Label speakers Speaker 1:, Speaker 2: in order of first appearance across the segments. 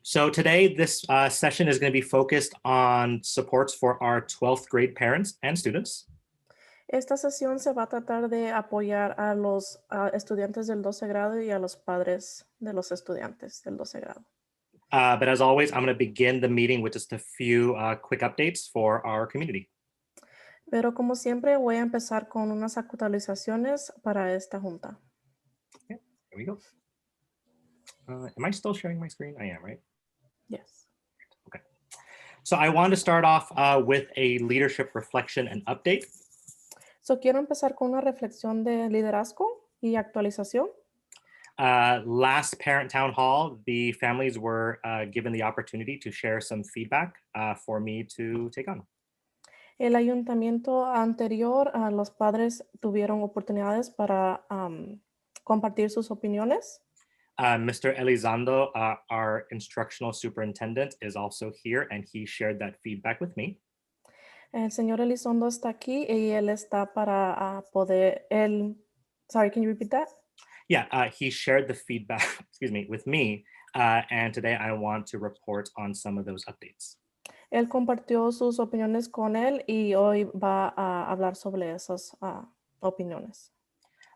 Speaker 1: So today, this session is going to be focused on supports for our 12th grade parents and students.
Speaker 2: Esta sesión se va a tratar de apoyar a los estudiantes del 12 grado y a los padres de los estudiantes del 12 grado.
Speaker 1: But as always, I'm going to begin the meeting with just a few quick updates for our community.
Speaker 2: Pero como siempre voy a empezar con unas actualizaciones para esta junta.
Speaker 1: Here we go. Am I still sharing my screen? I am, right?
Speaker 2: Yes.
Speaker 1: Okay. So I want to start off with a leadership reflection and update.
Speaker 2: So quiero empezar con una reflexión de liderazgo y actualización.
Speaker 1: Last parent town hall, the families were given the opportunity to share some feedback for me to take on.
Speaker 2: El ayuntamiento anterior, los padres tuvieron oportunidades para compartir sus opiniones.
Speaker 1: Mr. Elizondo, our instructional superintendent, is also here, and he shared that feedback with me.
Speaker 2: El señor Elizondo está aquí y él está para sorry, can you repeat that?
Speaker 1: Yeah, he shared the feedback, excuse me, with me, and today I want to report on some of those updates.
Speaker 2: Él compartió sus opiniones con él y hoy va a hablar sobre esas opiniones.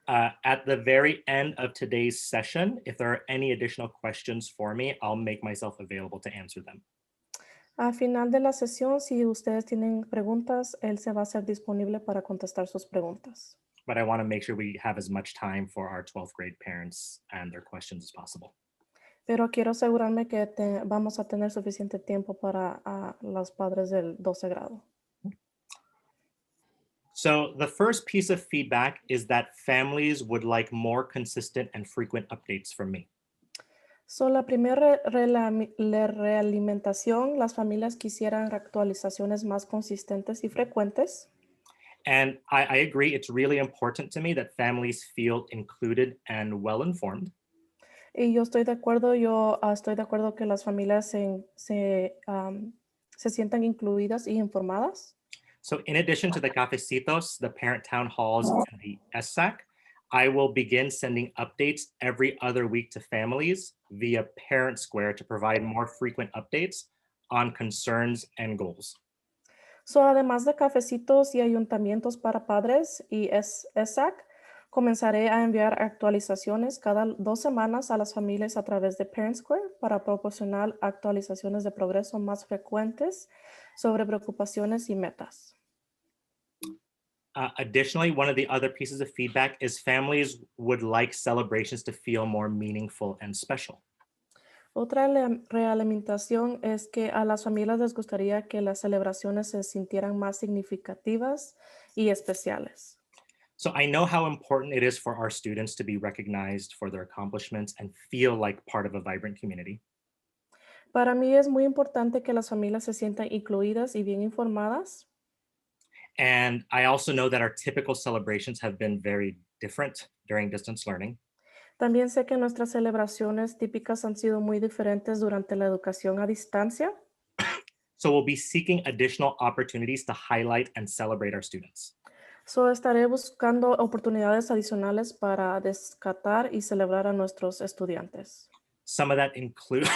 Speaker 1: At the very end of today's session, if there are any additional questions for me, I'll make myself available to answer them.
Speaker 2: Al final de la sesión, si ustedes tienen preguntas, él se va a hacer disponible para contestar sus preguntas.
Speaker 1: But I want to make sure we have as much time for our 12th grade parents and their questions as possible.
Speaker 2: Pero quiero asegurarme que vamos a tener suficiente tiempo para los padres del 12 grado.
Speaker 1: So the first piece of feedback is that families would like more consistent and frequent updates from me.
Speaker 2: So, la primera realimentación, las familias quisieran actualizaciones más consistentes y frecuentes.
Speaker 1: And I agree, it's really important to me that families feel included and well informed.
Speaker 2: Y yo estoy de acuerdo, estoy de acuerdo que las familias se sientan incluidas y informadas.
Speaker 1: So in addition to the cafecitos, the parent town halls, and the SSAC, I will begin sending updates every other week to families via Parent Square to provide more frequent updates on concerns and goals.
Speaker 2: So, además de cafecitos y ayuntamientos para padres y ESAC, comenzaré a enviar actualizaciones cada 2 semanas a las familias a través de Parent Square para proporcionar actualizaciones de progreso más frecuentes sobre preocupaciones y metas.
Speaker 1: Additionally, one of the other pieces of feedback is families would like celebrations to feel more meaningful and special.
Speaker 2: Otra realimentación es que a las familias les gustaría que las celebraciones se sintieran más significativas y especiales.
Speaker 1: So I know how important it is for our students to be recognized for their accomplishments and feel like part of a vibrant community.
Speaker 2: Para mí es muy importante que las familias se sientan incluidas y bien informadas.
Speaker 1: And I also know that our typical celebrations have been very different during distance learning.
Speaker 2: También sé que nuestras celebraciones típicas han sido muy diferentes durante la educación a distancia.
Speaker 1: So we'll be seeking additional opportunities to highlight and celebrate our students.
Speaker 2: So estaré buscando oportunidades adicionales para descatar y celebrar a nuestros estudiantes.
Speaker 1: Some of that includes,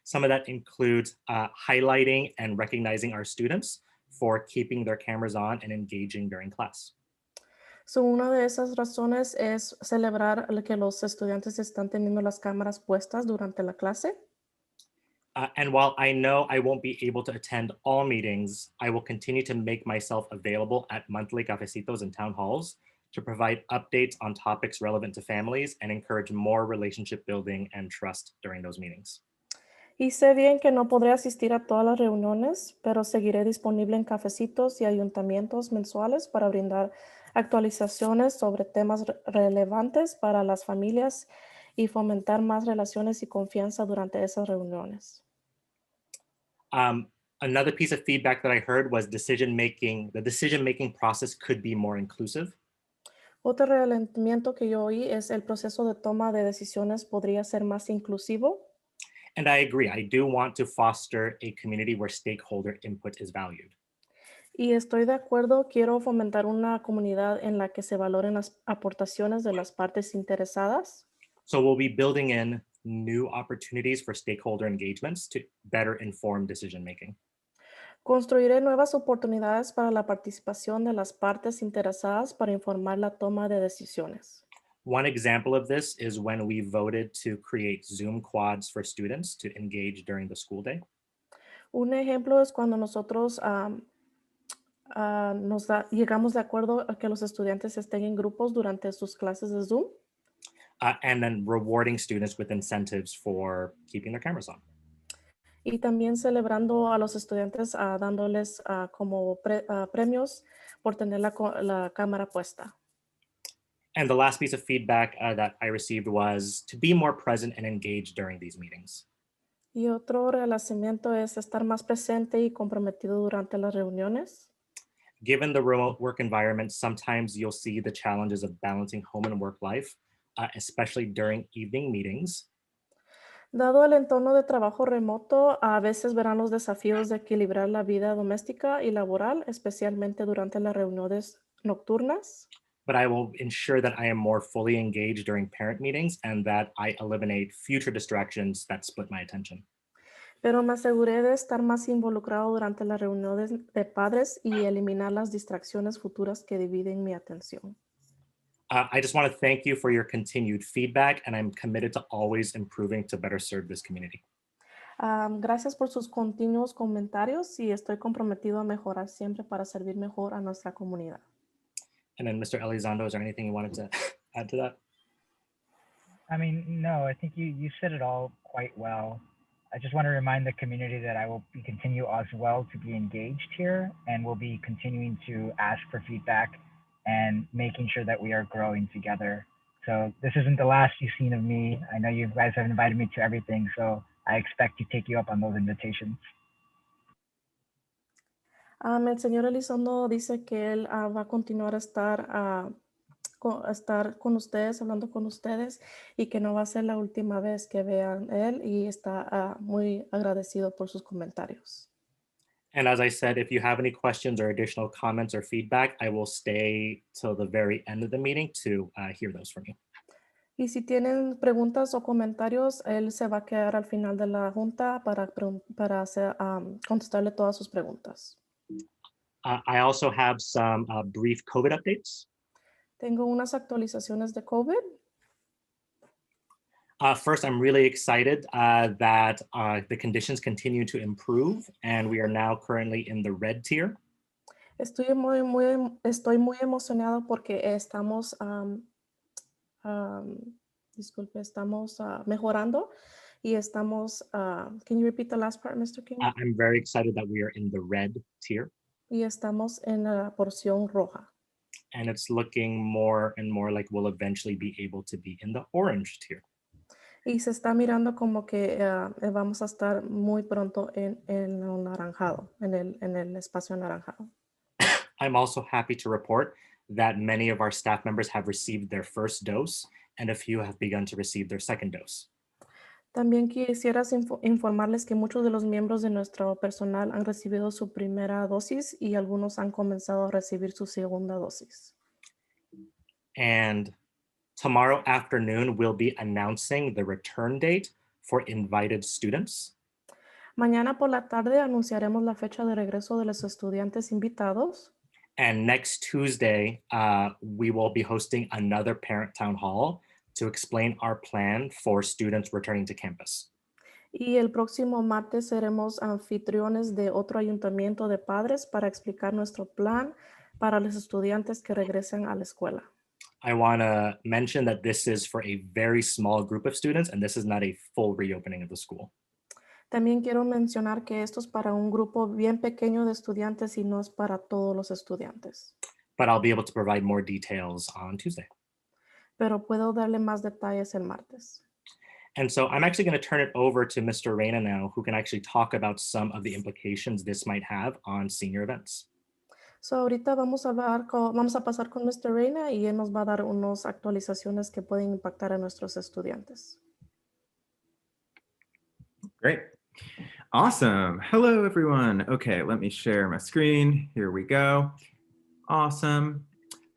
Speaker 1: some of that includes highlighting and recognizing our students for keeping their cameras on and engaging during class.
Speaker 2: So, una de esas razones es celebrar que los estudiantes están teniendo las cámaras puestas durante la clase.
Speaker 1: And while I know I won't be able to attend all meetings, I will continue to make myself available at monthly cafecitos and town halls to provide updates on topics relevant to families and encourage more relationship building and trust during those meetings.
Speaker 2: Y sé bien que no podré asistir a todas las reuniones, pero seguiré disponible en cafecitos y ayuntamientos mensuales para brindar actualizaciones sobre temas relevantes para las familias y fomentar más relaciones y confianza durante esas reuniones.
Speaker 1: Another piece of feedback that I heard was the decision-making process could be more inclusive.
Speaker 2: Otro realentamiento que yo oí es el proceso de toma de decisiones podría ser más inclusivo.
Speaker 1: And I agree. I do want to foster a community where stakeholder input is valued.
Speaker 2: Y estoy de acuerdo, quiero fomentar una comunidad en la que se valoren las aportaciones de las partes interesadas.
Speaker 1: So we'll be building in new opportunities for stakeholder engagements to better inform decision making.
Speaker 2: Construiré nuevas oportunidades para la participación de las partes interesadas para informar la toma de decisiones.
Speaker 1: One example of this is when we voted to create Zoom quads for students to engage during the school day.
Speaker 2: Un ejemplo es cuando nosotros llegamos de acuerdo a que los estudiantes estén en grupos durante sus clases de Zoom
Speaker 1: And then rewarding students with incentives for keeping their cameras on.
Speaker 2: y también celebrando a los estudiantes dándoles como premios por tener la cámara puesta.
Speaker 1: And the last piece of feedback that I received was to be more present and engaged during these meetings.
Speaker 2: Y otro renacimiento es estar más presente y comprometido durante las reuniones.
Speaker 1: Given the remote work environment, sometimes you'll see the challenges of balancing home and work life, especially during evening meetings.
Speaker 2: Dado el entorno de trabajo remoto, a veces verán los desafíos de equilibrar la vida doméstica y laboral, especialmente durante las reuniones nocturnas.
Speaker 1: But I will ensure that I am more fully engaged during parent meetings and that I eliminate future distractions that split my attention.
Speaker 2: Pero me aseguré de estar más involucrado durante las reuniones de padres y eliminar las distracciones futuras que dividen mi atención.
Speaker 1: I just want to thank you for your continued feedback, and I'm committed to always improving to better serve this community.
Speaker 2: Gracias por sus continuos comentarios y estoy comprometido a mejorar siempre para servir mejor a nuestra comunidad.
Speaker 1: And then, Mr. Elizondo, is there anything you wanted to add to that?
Speaker 3: I mean, no, I think you said it all quite well. I just want to remind the community that I will be continue as well to be engaged here, and we'll be continuing to ask for feedback and making sure that we are growing together. So this isn't the last you've seen of me. I know you guys have invited me to everything, so I expect to take you up on those invitations.
Speaker 2: El señor Elizondo dice que él va a continuar a estar con ustedes, hablando con ustedes, y que no va a ser la última vez que vean él, y está muy agradecido por sus comentarios.
Speaker 1: And as I said, if you have any questions or additional comments or feedback, I will stay till the very end of the meeting to hear those from you.
Speaker 2: Y si tienen preguntas o comentarios, él se va a quedar al final de la junta para contestarle todas sus preguntas.
Speaker 1: I also have some brief COVID updates.
Speaker 2: Tengo unas actualizaciones de COVID.
Speaker 1: First, I'm really excited that the conditions continue to improve, and we are now currently in the red tier.
Speaker 2: Estoy muy emocionado porque estamos, estamos mejorando y estamos, can you repeat the last part, Mr. King?
Speaker 1: I'm very excited that we are in the red tier.
Speaker 2: Y estamos en la porción roja.
Speaker 1: And it's looking more and more like we'll eventually be able to be in the orange tier.
Speaker 2: Y se está mirando como que vamos a estar muy pronto en el naranjado, en el espacio anaranjado.
Speaker 1: I'm also happy to report that many of our staff members have received their first dose, and a few have begun to receive their second dose.
Speaker 2: También quisiera informarles que muchos de los miembros de nuestro personal han recibido su primera dosis y algunos han comenzado a recibir su segunda dosis.
Speaker 1: And tomorrow afternoon, we'll be announcing the return date for invited students.
Speaker 2: Mañana por la tarde anunciaremos la fecha de regreso de los estudiantes invitados.
Speaker 1: And next Tuesday, we will be hosting another parent town hall to explain our plan for students returning to campus.
Speaker 2: Y el próximo martes seremos anfitriones de otro ayuntamiento de padres para explicar nuestro plan para los estudiantes que regresen a la escuela.
Speaker 1: I want to mention that this is for a very small group of students, and this is not a full reopening of the school.
Speaker 2: También quiero mencionar que esto es para un grupo bien pequeño de estudiantes y no es para todos los estudiantes.
Speaker 1: But I'll be able to provide more details on Tuesday.
Speaker 2: Pero puedo darle más detalles el martes.
Speaker 1: And so I'm actually going to turn it over to Mr. Reyna now, who can actually talk about some of the implications this might have on senior events.
Speaker 2: So ahorita vamos a pasar con Mr. Reyna y él nos va a dar unas actualizaciones que pueden impactar a nuestros estudiantes.
Speaker 4: Great. Awesome. Hello, everyone. Okay, let me share my screen. Here we go. Awesome.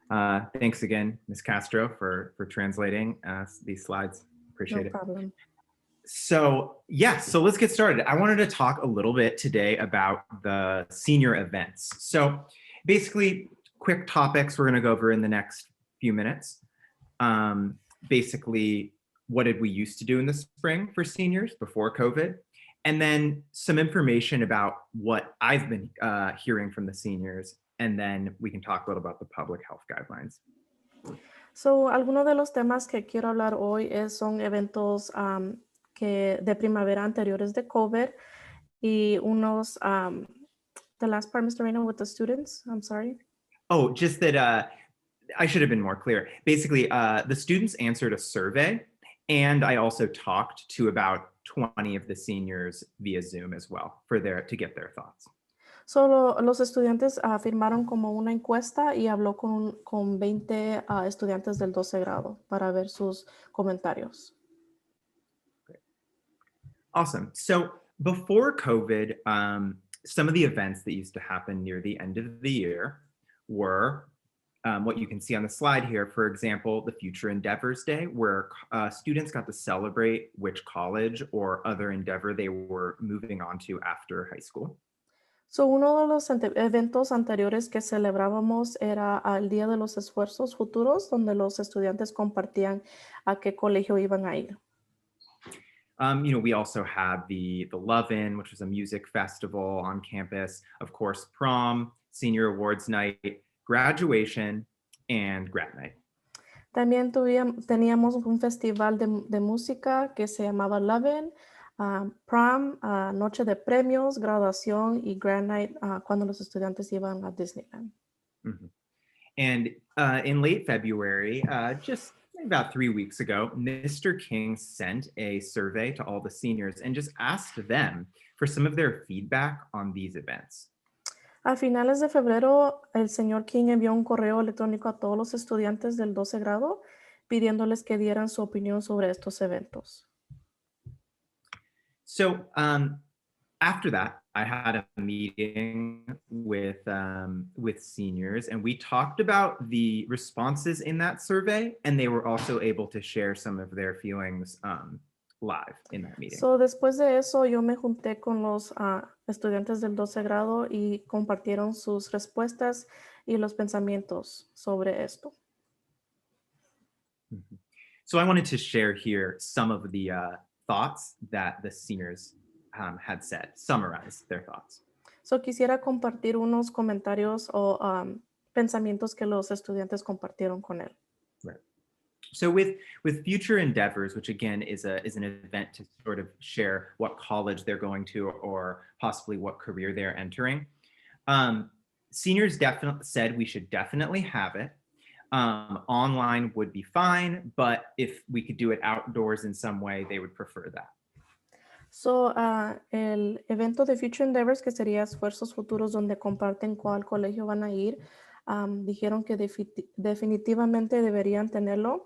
Speaker 4: Thanks again, Ms. Castro, for translating these slides. Appreciate
Speaker 2: No
Speaker 4: it.
Speaker 2: problem.
Speaker 4: So so let's get started. I wanted to talk a little bit today about the senior events. So basically, quick topics we're going to go over in the next few minutes. Basically, what did we used to do in the spring for seniors before COVID? And then some information about what I've been hearing from the seniors. And then we can talk a little about the public health guidelines.
Speaker 2: So, algunos de los temas que quiero hablar hoy son eventos que de primavera anteriores de COVID y unos, the last part, Mr. Reyna, with the students, I'm sorry.
Speaker 4: Oh, just that I should have been more clear. Basically, the students answered a survey, and I also talked to about 20 of the seniors via Zoom as well to get their thoughts.
Speaker 2: Solo los estudiantes firmaron como una encuesta y habló con 20 estudiantes del 12 grado para ver sus comentarios.
Speaker 4: Great. Awesome. So before COVID, some of the events that used to happen near the end of the year were what you can see on the slide here. For example, the Future Endeavors Day, where students got to celebrate which college or other endeavor they were moving on to after high school.
Speaker 2: So, uno de los eventos anteriores que celebrábamos era el Día de los Esfuerzos Futuros, donde los estudiantes compartían a qué colegio iban a ir.
Speaker 4: We also had the Love-In, which was a music festival on campus, of course, prom, senior awards night, graduation, and grad night.
Speaker 2: También teníamos un festival de música que se llamaba Love-In, prom, noche de premios, graduación y grad night cuando los estudiantes iban a Disneyland.
Speaker 4: Mm-hmm. And in late February, just about 3 weeks ago, Mr. King sent a survey to all the seniors and just asked them for some of their feedback on these events.
Speaker 2: A finales de febrero, el señor King envió un correo electrónico a todos los estudiantes del 12 grado pidiéndoles que dieran su opinión sobre estos eventos.
Speaker 4: So after that, I had a meeting with seniors, and we talked about the responses in that survey, and they were also able to share some of their feelings live in that meeting.
Speaker 2: So, después de eso, yo me junté con los estudiantes del 12 grado y compartieron sus respuestas y los pensamientos sobre esto.
Speaker 4: Mm-hmm. So I wanted to share here some of the thoughts that the seniors had said, summarize their thoughts.
Speaker 2: So, quisiera compartir unos comentarios o pensamientos que los estudiantes compartieron con él.
Speaker 4: Right. So with Future Endeavors, which again is an event to sort of share what college they're going to or possibly what career they're entering, seniors definitely said we should definitely have it. Online would be fine, but if we could do it outdoors in some way, they would prefer that.
Speaker 2: So, el evento de Future Endeavors, que sería esfuerzos futuros donde comparten cuál colegio van a ir, dijeron que definitivamente deberían tenerlo.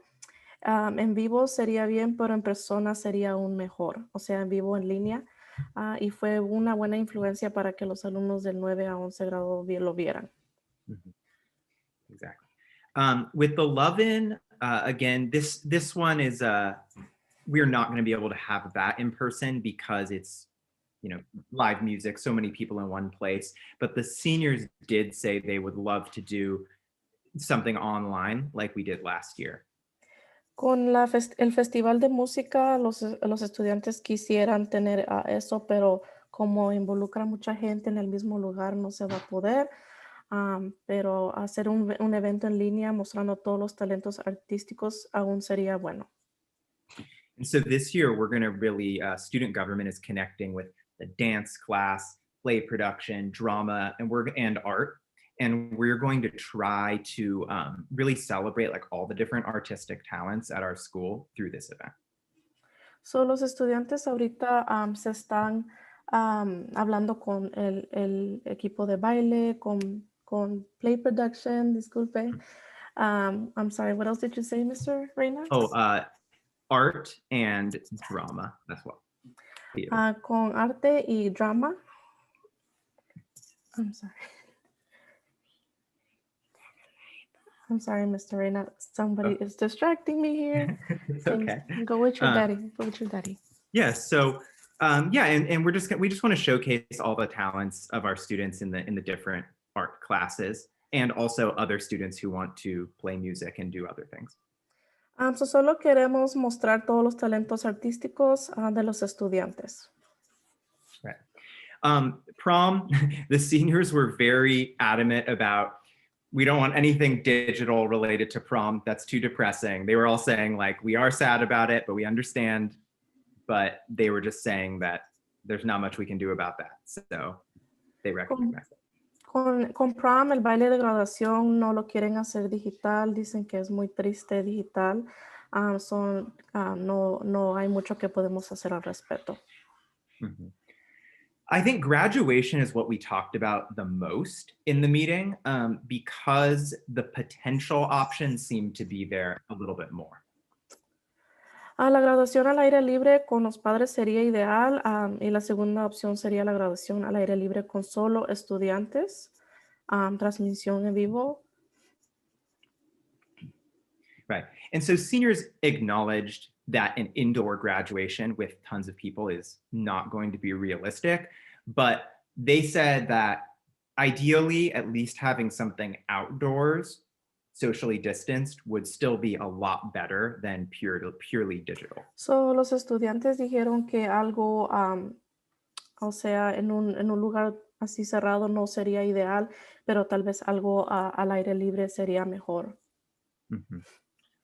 Speaker 2: En vivo sería bien, pero en persona sería aún mejor, o sea, en vivo, en línea. Y fue una buena influencia para que los alumnos del 9 a 11 grado lo vieran.
Speaker 4: Mm-hmm. Exactly. With the Love-In, again, this one is we're not going to be able to have that in person because it's live music, so many people in one place. But the seniors did say they would love to do something online like we did last year.
Speaker 2: Con el festival de música, los estudiantes quisieran tener eso, pero como involucra mucha gente en el mismo lugar, no se va a poder. Pero hacer un evento en línea mostrando todos los talentos artísticos aún sería bueno.
Speaker 4: And so this year, we're going to really, student government is connecting with the dance class, play production, drama, and art. And we're going to try to really celebrate like all the different artistic talents at our school through this event.
Speaker 2: So, los estudiantes ahorita se están hablando con el equipo de baile, con play production, disculpe. I'm sorry, what else did you say, Mr. Reyna?
Speaker 4: Oh, art and drama as well.
Speaker 2: Con arte y drama. I'm sorry, Mr. Reyna. Somebody is distracting me here.
Speaker 4: It's okay.
Speaker 2: Go with your daddy. Go with your daddy.
Speaker 4: Yes. So yeah, and we just want to showcase all the talents of our students in the different art classes, and also other students who want to play music and do other things.
Speaker 2: So solo queremos mostrar todos los talentos artísticos de los estudiantes.
Speaker 4: Right. Prom, the seniors were very adamant about, we don't want anything digital related to prom. That's too depressing. They were all saying like, we are sad about it, but we understand. But they were just saying that there's not much we can do about that. So they recognize it.
Speaker 2: Con prom, el baile de graduación no lo quieren hacer digital. Dicen que es muy triste digital. No hay mucho que podemos hacer al respecto.
Speaker 4: Mhm. I think graduation is what we talked about the most in the meeting, because the potential options seem to be there a little bit more.
Speaker 2: La graduación al aire libre con los padres sería ideal, y la segunda opción sería la graduación al aire libre con solo estudiantes, transmisión en vivo.
Speaker 4: Right. And so seniors acknowledged that an indoor graduation with tons of people is not going to be realistic, but they said that ideally, at least having something outdoors, socially distanced, would still be a lot better than purely digital.
Speaker 2: So, los estudiantes dijeron que algo, o sea, en un lugar así cerrado no sería ideal, pero tal vez algo al aire libre sería mejor.
Speaker 4: Mhm.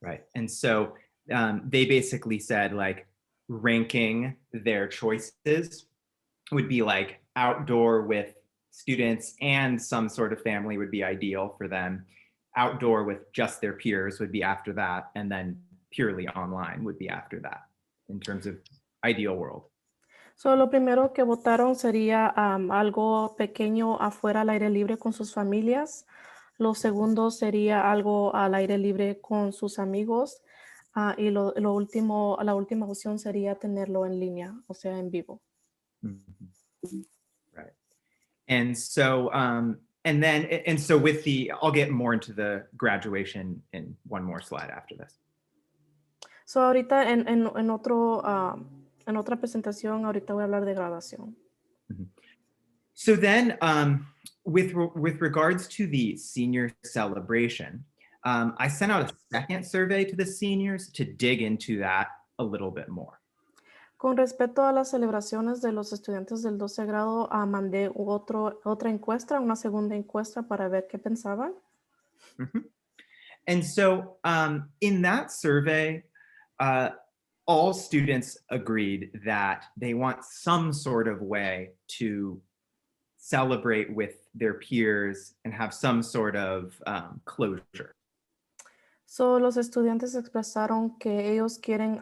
Speaker 4: Right. And so they basically said like ranking their choices would be like outdoor with students and some sort of family would be ideal for them. Outdoor with just their peers would be after that. And then purely online would be after that in terms of ideal world.
Speaker 2: So, lo primero que votaron sería algo pequeño afuera al aire libre con sus familias. Lo segundo sería algo al aire libre con sus amigos. Y la última opción sería tenerlo en línea, o sea, en vivo.
Speaker 4: Mhm. Right. And so, with the, I'll get more into the graduation in one more slide after this.
Speaker 2: So, ahorita en otra presentación, ahorita voy a hablar de graduación.
Speaker 4: So then, with regards to the senior celebration, I sent out a second survey to the seniors to dig into that a little bit more.
Speaker 2: Con respecto a las celebraciones de los estudiantes del 12 grado, mandé otra encuesta, una segunda encuesta para ver qué pensaban.
Speaker 4: Mhm. And so in that survey, all students agreed that they want some sort of way to celebrate with their peers and have some sort of closure.
Speaker 2: So, los estudiantes expresaron que ellos quieren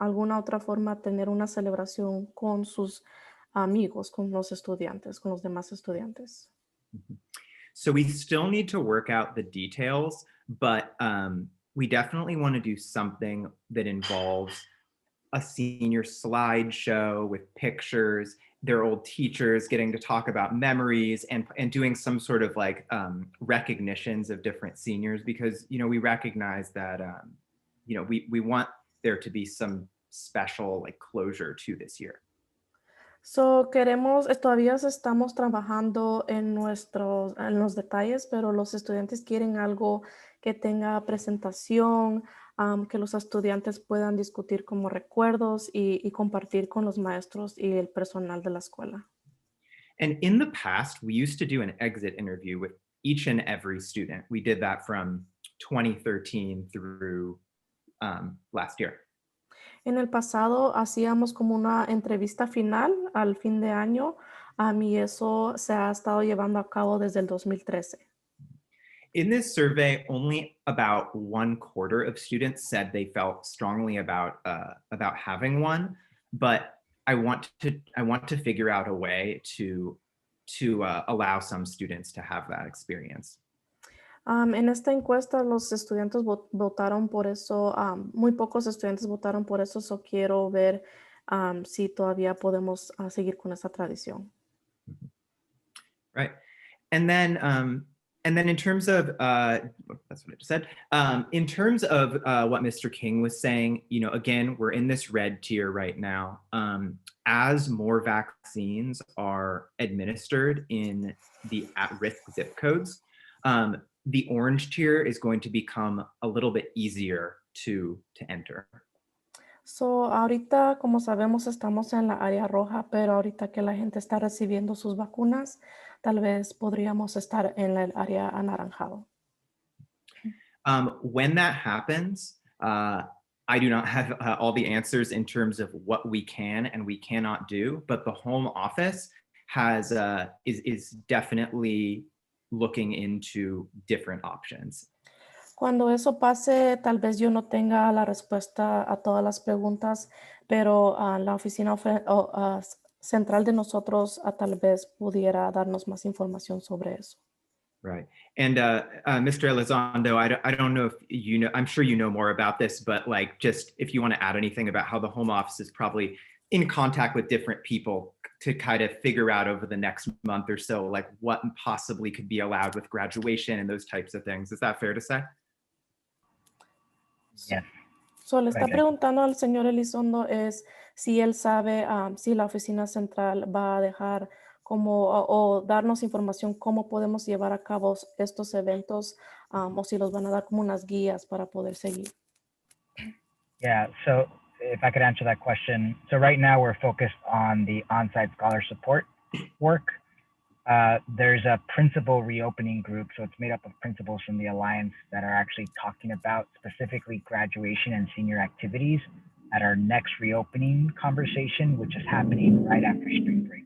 Speaker 2: alguna otra forma tener una celebración con sus amigos, con los estudiantes, con los demás estudiantes.
Speaker 4: Mhm. So we still need to work out the details, but we definitely want to do something that involves a senior slideshow with pictures, their old teachers getting to talk about memories and doing some sort of like recognitions of different seniors, because we recognize that we want there to be some special like closure to this year.
Speaker 2: So, todavía estamos trabajando en los detalles, pero los estudiantes quieren algo que tenga presentación, que los estudiantes puedan discutir como recuerdos y compartir con los maestros y el personal de la escuela.
Speaker 4: And in the past, we used to do an exit interview with each and every student. We did that from 2013 through last year.
Speaker 2: En el pasado hacíamos como una entrevista final al fin de año, y eso se ha estado llevando a cabo desde el 2013.
Speaker 4: In this survey, only about 1/4 of students said they felt strongly about having one, but I want to figure out a way to allow some students to have that experience.
Speaker 2: En esta encuesta los estudiantes votaron por eso, muy pocos estudiantes votaron por eso, so quiero ver si todavía podemos seguir con esa tradición.
Speaker 4: Right. And then And then in terms of, that's what I just said. In terms of what Mr. King was saying, again, we're in this red tier right now. As more vaccines are administered in the at-risk zip codes, the orange tier is going to become a little bit easier to enter.
Speaker 2: So, ahorita, como sabemos, estamos en la área roja, pero ahorita que la gente está recibiendo sus vacunas, tal vez podríamos estar en el área anaranjado.
Speaker 4: When that happens, I do not have all the answers in terms of what we can and we cannot do, but the home office is definitely looking into different options.
Speaker 2: Cuando eso pase, tal vez yo no tenga la respuesta a todas las preguntas, pero la oficina central de nosotros tal vez pudiera darnos más información sobre eso.
Speaker 4: Right. And Mr. Elizondo, I don't know if you know, I'm sure you know more about this, but like just if you want to add anything about how the home office is probably in contact with different people to kind of figure out over the next month or so, like what possibly could be allowed with graduation and those types of things. Is that fair to say?
Speaker 3: Yes.
Speaker 2: So, le está
Speaker 3: Right.
Speaker 2: preguntando al señor Elizondo es si él sabe si la oficina central va a dejar o darnos información cómo podemos llevar a cabo estos eventos o si los van a dar como unas guías para poder seguir.
Speaker 3: Yeah, so if I could answer that question. So right now we're focused on the on-site scholar support work. There's a principal reopening group, so it's made up of principals from the Alliance that are actually talking about specifically graduation and senior activities at our next reopening conversation, which is happening right after spring break.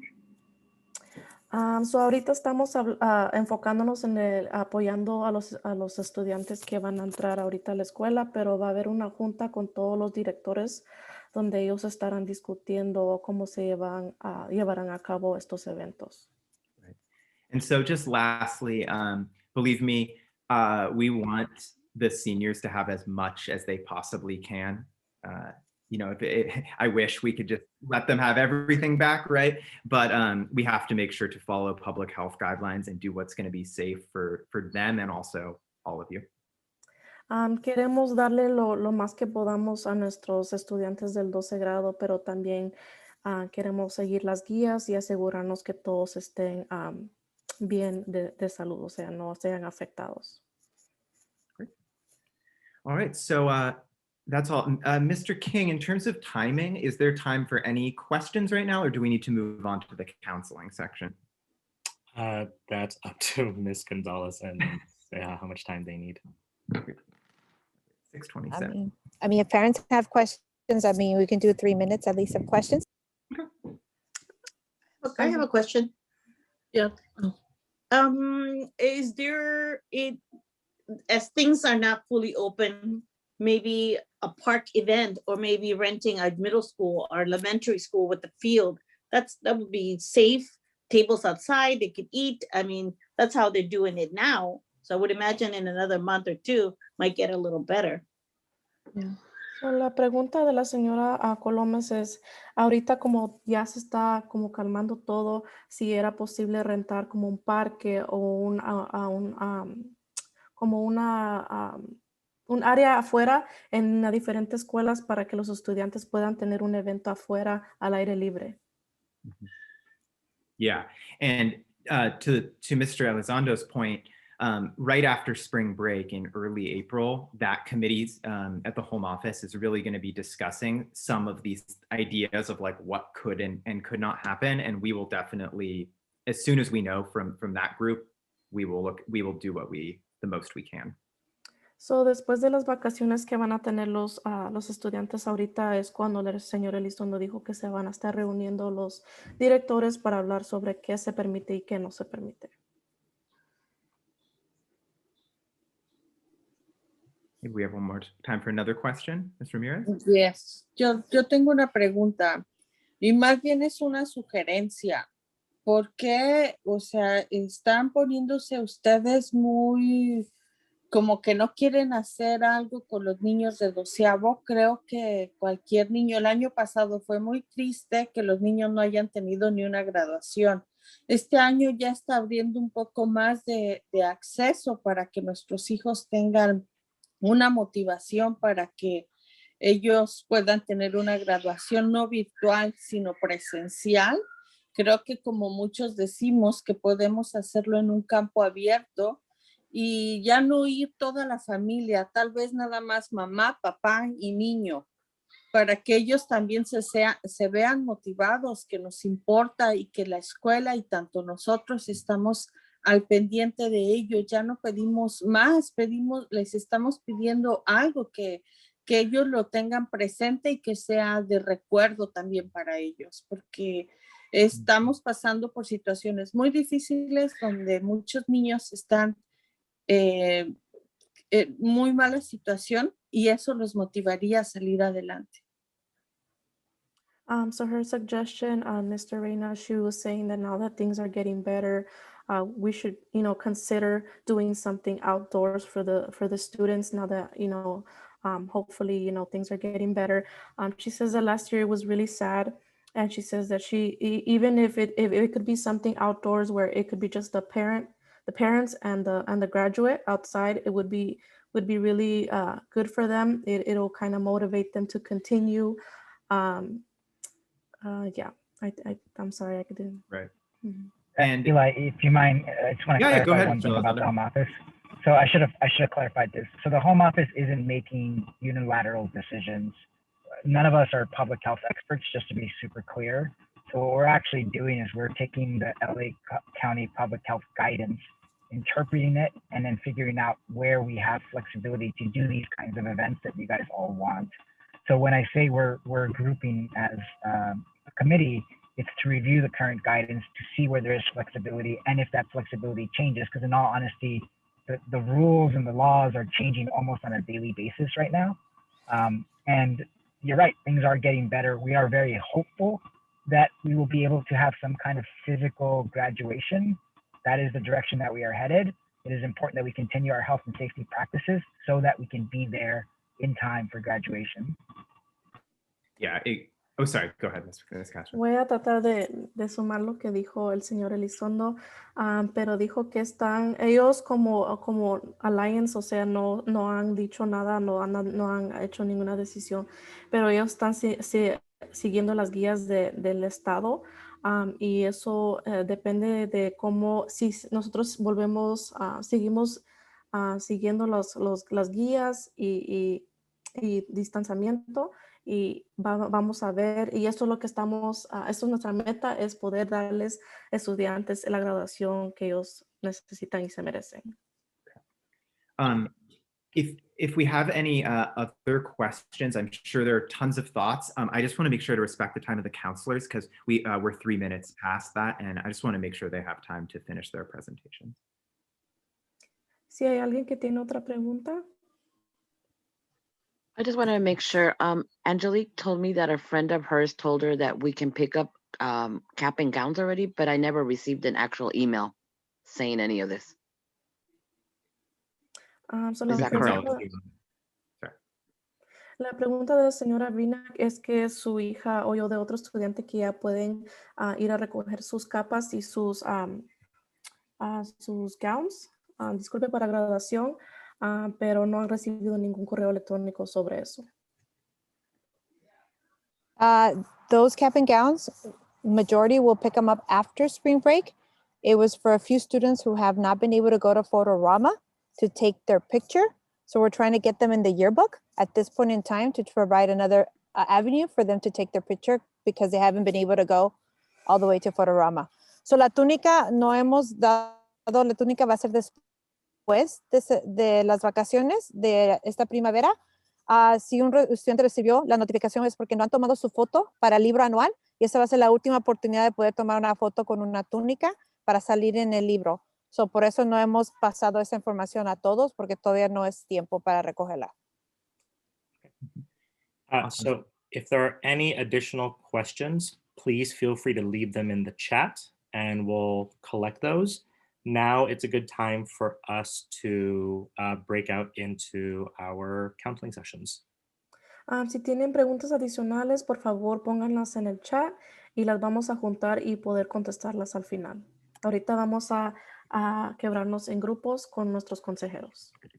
Speaker 2: So ahorita estamos enfocándonos en apoyando a los estudiantes que van a entrar ahorita a la escuela, pero va a haber una junta con todos los directores donde ellos estarán discutiendo cómo se llevarán a cabo estos eventos.
Speaker 4: Right. And so just lastly, believe me, we want the seniors to have as much as they possibly can. I wish we could just let them have everything back, right? But we have to make sure to follow public health guidelines and do what's going to be safe for them and also all of you.
Speaker 2: Queremos darle lo más que podamos a nuestros estudiantes del 12 grado, pero también queremos seguir las guías y asegurarnos que todos estén bien de salud, o sea, no sean afectados.
Speaker 4: Great. All right, so that's all. Mr. King, in terms of timing, is there time for any questions right now, or do we need to move on to the counseling section?
Speaker 1: That's up to Ms. Gonzalez and how much time they need.
Speaker 4: 6:27.
Speaker 5: I mean, if parents have questions, I mean, we can do 3 minutes at least of questions.
Speaker 6: Okay, I have a question. Yeah. Is there as things are not fully open, maybe a park event or maybe renting a middle school or elementary school with the field? That would be safe. Tables outside, they could eat. I mean, that's how they're doing it now. So I would imagine in another month or two might get a little better.
Speaker 2: Yeah. So, la pregunta de la señora Colomes es, ahorita como ya se está como calmando todo, si era posible rentar como un parque o un área afuera en diferentes escuelas para que los estudiantes puedan tener un evento afuera al aire libre.
Speaker 4: Yeah, and to Mr. Elizondo's point, right after spring break in early April, that committee at the home office is really going to be discussing some of these ideas of like what could and could not happen. And we will definitely, as soon as we know from that group, we will do the most we can.
Speaker 2: So, después de las vacaciones que van a tener los estudiantes ahorita es cuando el señor Elizondo dijo que se van a estar reuniendo los directores para hablar sobre qué se permite y qué no se permite.
Speaker 4: Maybe we have one more time for another question, Ms. Ramirez.
Speaker 7: Yes, yo tengo una pregunta y más bien es una sugerencia. ¿Por qué, o sea, están poniéndose ustedes muy como que no quieren hacer algo con los niños de 12avo? Creo que cualquier niño, el año pasado fue muy triste que los niños no hayan tenido ni una graduación. este año ya está abriendo un poco más de acceso para que nuestros hijos tengan una motivación para que ellos puedan tener una graduación no virtual, sino presencial. Creo que como muchos decimos que podemos hacerlo en un campo abierto y ya no ir toda la familia, tal vez nada más mamá, papá y niño, para que ellos también se vean motivados, que nos importa y que la escuela y tanto nosotros estamos al pendiente de ellos. Ya no pedimos más, les estamos pidiendo algo que ellos lo tengan presente y que sea de recuerdo también para ellos, porque estamos pasando por situaciones muy difíciles donde muchos niños están muy mala situación y eso los motivaría a salir adelante.
Speaker 2: So her suggestion, Mr. Reina, she was saying that now that things are getting better, we should, consider doing something outdoors for the students now that, hopefully, things are getting better. She says that last year it was really sad. And she says that even if it could be something outdoors where it could be just the parents and the graduate outside, it would be really good for them. It'll kind of motivate them to continue. Yeah, I'm sorry, I couldn't.
Speaker 4: Right.
Speaker 2: Mhm.
Speaker 4: And
Speaker 3: Eli, if you mind, I just want to
Speaker 4: Yeah, go
Speaker 3: clarify
Speaker 4: ahead,
Speaker 3: one thing
Speaker 4: Mr.
Speaker 3: about the
Speaker 4: Lozano.
Speaker 3: home office. So I should have clarified this. So the home office isn't making unilateral decisions. None of us are public health experts, just to be super clear. So what we're actually doing is we're taking the LA County public health guidance, interpreting it, and then figuring out where we have flexibility to do these kinds of events that you guys all want. So when I say we're grouping as a committee, it's to review the current guidance to see where there is flexibility and if that flexibility changes. Because in all honesty, the rules and the laws are changing almost on a daily basis right now. And you're right, things are getting better. We are very hopeful that we will be able to have some kind of physical graduation. That is the direction that we are headed. It is important that we continue our health and safety practices so that we can be there in time for graduation.
Speaker 4: Yeah. Oh, sorry. Go ahead, Ms. Castro.
Speaker 2: Voy a tratar de sumar lo que dijo el señor Elizondo, pero dijo que ellos como Alliance, o sea, no han dicho nada, no han hecho ninguna decisión, pero ellos están siguiendo las guías del Estado, y eso depende de cómo, si nosotros seguimos siguiendo las guías y distanciamiento. Y vamos a ver, y esto es lo que esto es nuestra meta, es poder darles estudiantes la graduación que ellos necesitan y se merecen.
Speaker 4: If we have any other questions, I'm sure there are tons of thoughts. I just want to make sure to respect the time of the counselors because we're 3 minutes past that, and I just want to make sure they have time to finish their presentation.
Speaker 2: Si hay alguien que tiene otra pregunta.
Speaker 8: I just wanted to make sure, Angelique told me that a friend of hers told her that we can pick up cap and gowns already, but I never received an actual email saying any of this.
Speaker 2: So
Speaker 8: Is that correct?
Speaker 2: La pregunta de la señora Brina es que su hija oyó de otro estudiante que ya pueden ir a recoger sus capas y sus gowns, disculpe, para graduación, pero no han recibido ningún correo electrónico sobre eso.
Speaker 5: Those cap and gowns, majority will pick them up after spring break. It was for a few students who have not been able to go to Photorama to take their picture. So we're trying to get them in the yearbook at this point in time to provide another avenue for them to take their picture because they haven't been able to go all the way to Photorama. So la túnica no hemos dado, la túnica va a ser después de las vacaciones de esta primavera. Si un estudiante recibió la notificación es porque no han tomado su foto para el libro anual y esa va a ser la última oportunidad de poder tomar una foto con una túnica para salir en el libro. So, por eso no hemos pasado esa información a todos porque todavía no es tiempo para recogerla.
Speaker 1: So if there are any additional questions, please feel free to leave them in the chat and we'll collect those. Now it's a good time for us to break out into our counseling sessions.
Speaker 2: Si tienen preguntas adicionales, por favor, pónganlas en el chat y las vamos a juntar y poder contestarlas al final. Ahorita vamos a quebrarnos en grupos con nuestros consejeros.